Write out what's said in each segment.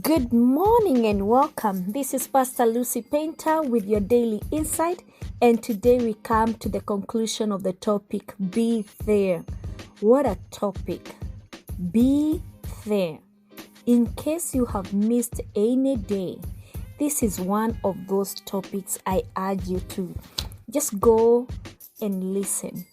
Good morning and welcome. This is Pastor Lucy Painter with your daily insight, and today we come to the conclusion of the topic, Be There. What a topic. Be there. In case you have missed any day, this is one of those topics I urge you to just go and listen.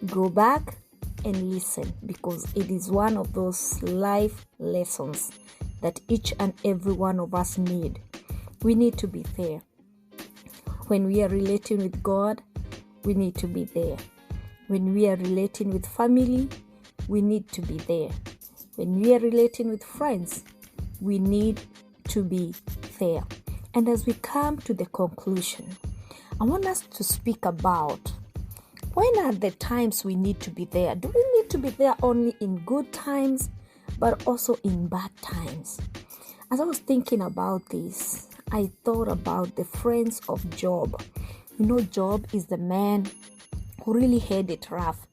Go back and listen, because it is one of those life lessons that each and every one of us need. We need to be there. When we are relating with God, we need to be there. When we are relating with family, we need to be there. When we are relating with friends, we need to be there. And as we come to the conclusion, I want us to speak about when are the times we need to be there. Do we need to be there only in good times, but also in bad times? As I was thinking about this, I thought about the friends of Job. You know, Job is the man who really had it rough.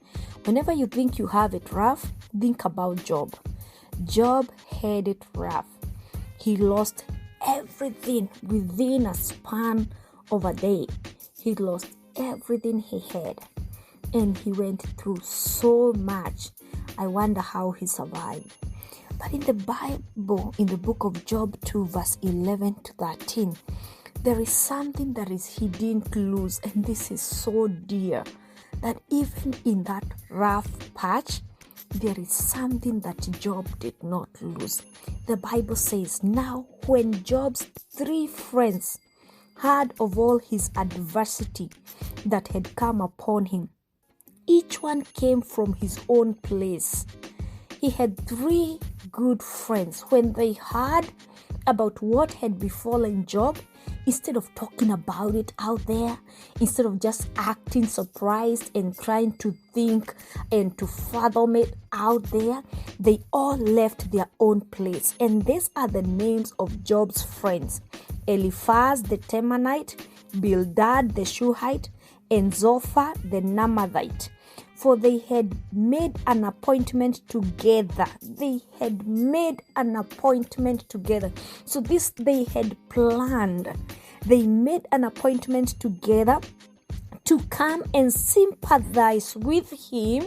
Whenever you think you have it rough, think about Job. Job had it rough. He lost everything within a span of a day. He lost everything he had. And he went through so much. I wonder how he survived. But in the Bible, in the book of Job 2, verse 11 to 13, there is something that he didn't lose. And this is so dear, that even in that rough patch, there is something that Job did not lose. The Bible says, now when Job's 3 friends heard of all his adversity that had come upon him, each one came from his own place. He had 3 good friends. When they heard about what had befallen Job, instead of talking about it out there, instead of just acting surprised and trying to think and to fathom it out there, they all left their own place. And these are the names of Job's friends: Eliphaz the Temanite, Bildad the Shuhite, and Zophar the Naamathite. For they had made an appointment together. They had made an appointment together. So this they had planned. They made an appointment together to come and sympathize with him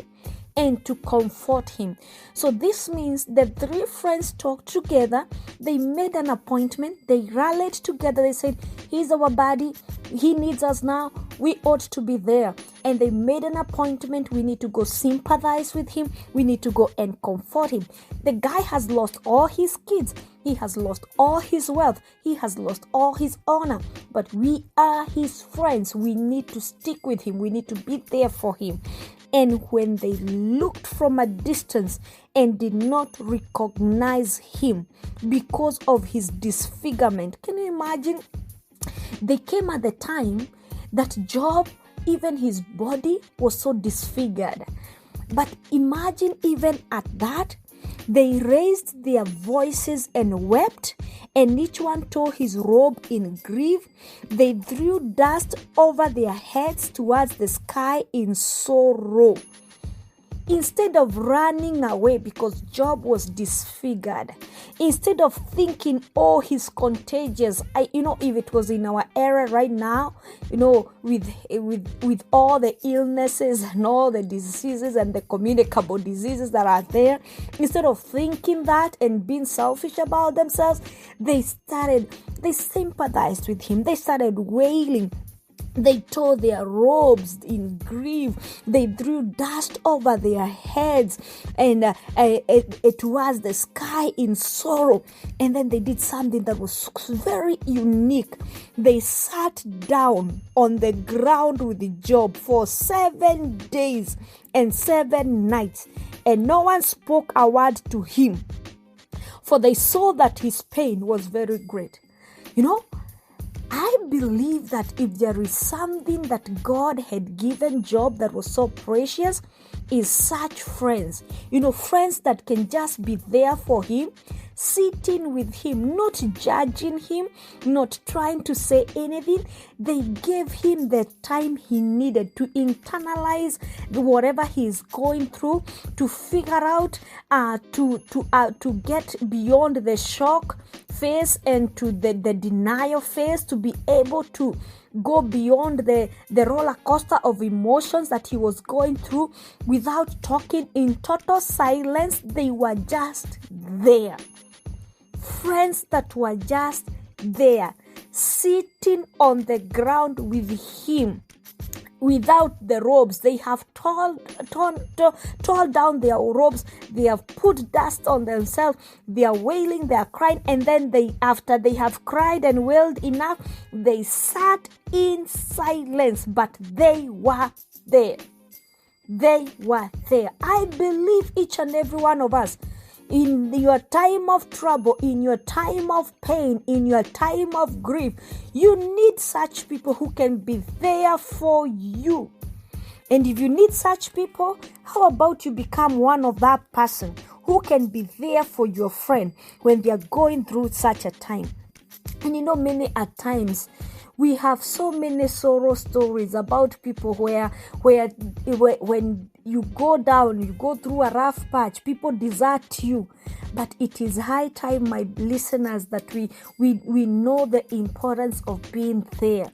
and to comfort him. So this means the 3 friends talked together. They made an appointment. They rallied together. They said, he's our buddy. He needs us now. We ought to be there. And they made an appointment. We need to go sympathize with him. We need to go and comfort him. The guy has lost all his kids. He has lost all his wealth. He has lost all his honor. But we are his friends. We need to stick with him. We need to be there for him. And when they looked from a distance and did not recognize him because of his disfigurement, can you imagine? They came at the time that Job, even his body was so disfigured. But imagine, even at that, they raised their voices and wept, and each one tore his robe in grief. They threw dust over their heads towards the sky in sorrow. Instead of running away because Job was disfigured, instead of thinking, oh, he's contagious. If it was in our era right now, with all the illnesses and all the diseases and the communicable diseases that are there, instead of thinking that and being selfish about themselves, they sympathized with him. They started wailing. They tore their robes in grief. They threw dust over their heads and towards the sky in sorrow. And then they did something that was very unique. They sat down on the ground with Job for 7 days and 7 nights, and no one spoke a word to him, for they saw that his pain was very great. I believe that if there is something that God had given Job that was so precious, is such friends. Friends that can just be there for him, sitting with him, not judging him, not trying to say anything. They gave him the time he needed to internalize whatever he is going through, to figure out, to get beyond the shock phase and to the denial phase, to be able to go beyond the roller coaster of emotions that he was going through without talking, in total silence. They were just there. Friends that were just there, sitting on the ground with him without the robes. They have torn down their robes. They have put dust on themselves. They are wailing, they are crying, and then after they have cried and wailed enough, they sat in silence, but they were there. They were there. I believe each and every one of us, in your time of trouble, in your time of pain, in your time of grief, you need such people who can be there for you. And if you need such people, how about you become one of that person who can be there for your friend when they are going through such a time? And many at times, we have so many sorrow stories about people where when you go down, you go through a rough patch, people desert you. But it is high time, my listeners, that we know the importance of being there.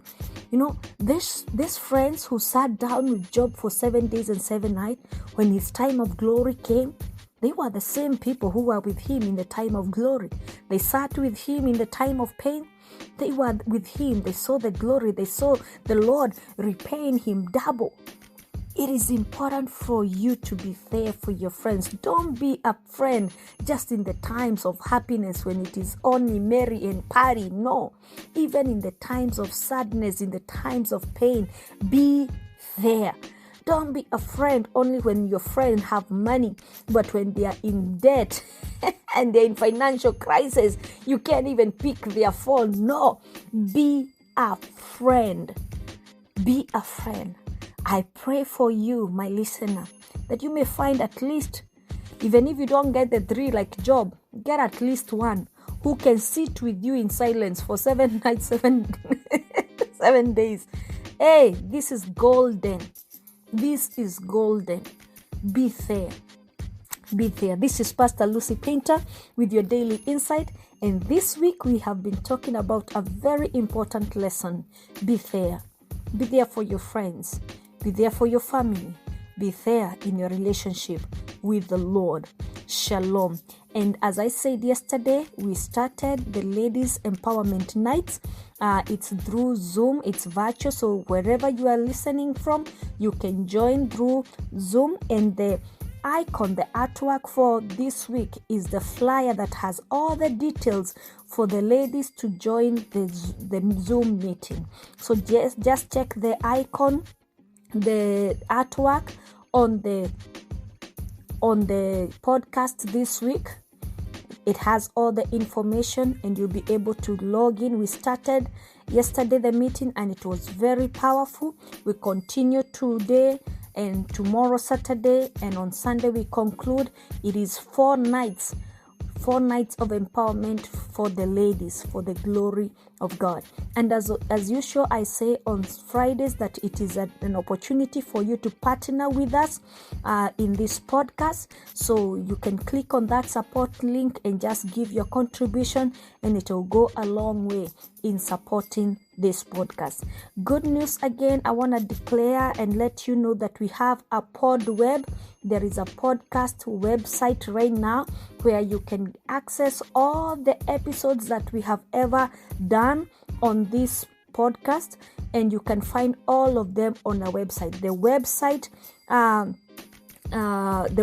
These friends who sat down with Job for 7 days and 7 nights, when his time of glory came, they were the same people who were with him in the time of glory. They sat with him in the time of pain. They were with him. They saw the glory. They saw the Lord repaying him double. It is important for you to be there for your friends. Don't be a friend just in the times of happiness when it is only merry and party. No, even in the times of sadness, in the times of pain, be there. Don't be a friend only when your friends have money, but when they are in debt and they're in financial crisis, you can't even pick their phone. No, be a friend. Be a friend. I pray for you, my listener, that you may find at least, even if you don't get the 3 like Job, get at least one who can sit with you in silence for 7 nights, 7 days. Hey, this is golden. This is golden. Be there. Be there. This is Pastor Lucy Painter with your daily insight. And this week we have been talking about a very important lesson. Be there. Be there for your friends. Be there for your family. Be there in your relationship with the Lord. Shalom. And as I said yesterday, we started the Ladies Empowerment Nights. It's through Zoom. It's virtual. So wherever you are listening from, you can join through Zoom. And the icon, the artwork for this week is the flyer that has all the details for the ladies to join the Zoom meeting. So just check the icon, the artwork on the podcast this week. It has all the information and you'll be able to log in. We started yesterday the meeting and it was very powerful. We continue today and tomorrow Saturday, and on Sunday we conclude. It is 4 nights of empowerment for the ladies, for the glory of God. And as usual, I say on Fridays that it is an opportunity for you to partner with us in this podcast. So you can click on that support link and just give your contribution, and it will go a long way in supporting this podcast. Good news again, I want to declare and let you know that we have a pod web. There is a podcast website right now where you can access all the episodes that we have ever done on this podcast, and you can find all of them on our website. The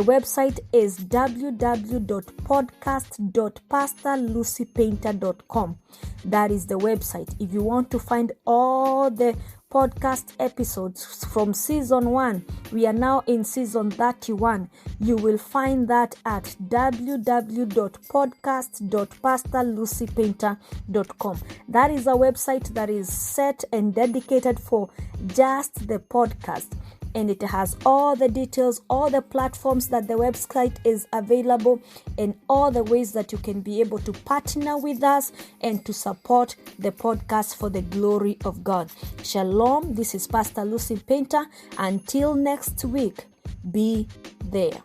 website is www.podcast.pastorlucypainter.com. That is the website. If you want to find all the podcast episodes from season 1, we are now in season 31. You will find that at www.podcast.pastorlucypainter.com. That is a website that is set and dedicated for just the podcast. And it has all the details, all the platforms that the website is available, and all the ways that you can be able to partner with us and to support the podcast for the glory of God. Shalom. This is Pastor Lucy Painter. Until next week, be there.